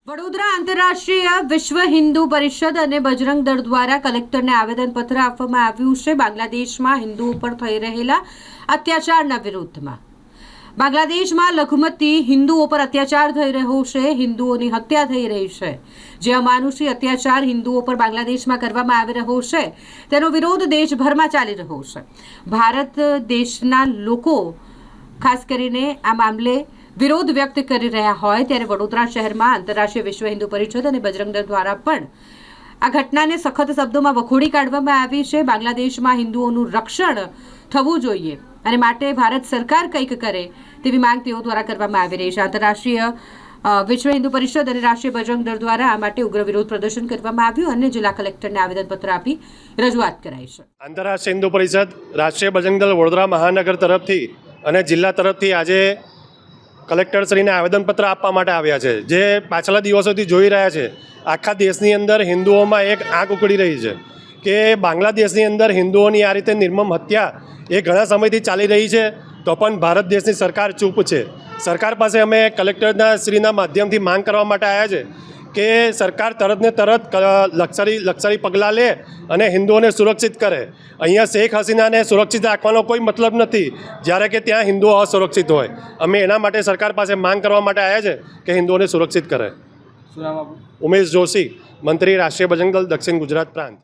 વડોદરા આંતરરાષ્ટ્રીય વિશ્વ હિન્દુ પરિષદ અને બજરંગ દળ દ્વારા કલેક્ટરને આવેદનપત્ર આપવામાં આવ્યું છે બાંગ્લાદેશમાં હિન્દુઓ પર થઈ રહેલા અત્યાચારના વિરુદ્ધમાં। બાંગ્લાદેશમાં લઘુમતી હિન્દુઓ પર અત્યાચાર થઈ રહ્યો છે, હિન્દુઓની હત્યા થઈ રહી છે। જે અમાનુષી અત્યાચાર હિન્દુઓ પર બાંગ્લાદેશમાં કરવામાં આવી રહ્યો છે તેનો વિરોધ દેશભરમાં ચાલી રહ્યો છે। ભારત દેશના લોકો ખાસ કરીને આ મામલે વિરોધ વ્યક્ત કરી રહ્યા હોય ત્યારે વડોદરા શહેરમાં આંતરરાષ્ટ્રીય વિશ્વ હિન્દુ પરિષદ અને બજરંગ દળ દ્વારા પણ આ ઘટનાને સખત શબ્દોમાં વખોડી કાઢવામાં આવી છે। બાંગ્લાદેશમાં હિન્દુઓનું રક્ષણ થવું જોઈએ અને માટે ભારત સરકાર કંઈક કરે તેવી માંગ તેઓ દ્વારા કરવામાં આવી રહી છે। આંતરરાષ્ટ્રીય વિશ્વ હિન્દુ પરિષદ અને રાષ્ટ્રીય બજરંગ દળ દ્વારા આ માટે ઉગ્ર વિરોધ પ્રદર્શન કરવામાં આવ્યું અને જિલ્લા કલેક્ટરને આવેદનપત્ર આપી રજૂઆત કરાઈ છે। આંતરરાષ્ટ્રીય હિન્દુ પરિષદ, રાષ્ટ્રીય બજરંગ દળ વડોદરા મહાનગર તરફથી અને જિલ્લા તરફથી આજે કલેક્ટરશ્રીને આવેદનપત્ર આપવા માટે આવ્યા છે। જે પાછલા દિવસોથી જોઈ રહ્યા છે, આખા દેશની અંદર હિન્દુઓમાં એક આંખ ઉકળી રહી છે કે બાંગ્લાદેશની અંદર હિન્દુઓની આ રીતે નિર્મમ હત્યા એ ઘણા સમયથી ચાલી રહી છે, તો પણ ભારત દેશની સરકાર ચૂપ છે। સરકાર પાસે અમે કલેક્ટરના શ્રીના માધ્યમથી માંગ કરવા માટે આવ્યા છે કે સરકાર તરત ને તરત લક્ષરી પગલાં લે અને હિન્દુઓને સુરક્ષિત કરે। અહીંયા શેખ હસીનાને સુરક્ષિત રાખવાનો કોઈ મતલબ નથી જ્યારે કે ત્યાં હિન્દુઓ અસુરક્ષિત હોય। અમે એના માટે સરકાર પાસે માંગ કરવા માટે આવ્યા છે કે હિન્દુઓને સુરક્ષિત કરે। ઉમેશ જોશી, મંત્રી, રાષ્ટ્રીય બજરંગ દળ, દક્ષિણ ગુજરાત પ્રાંત।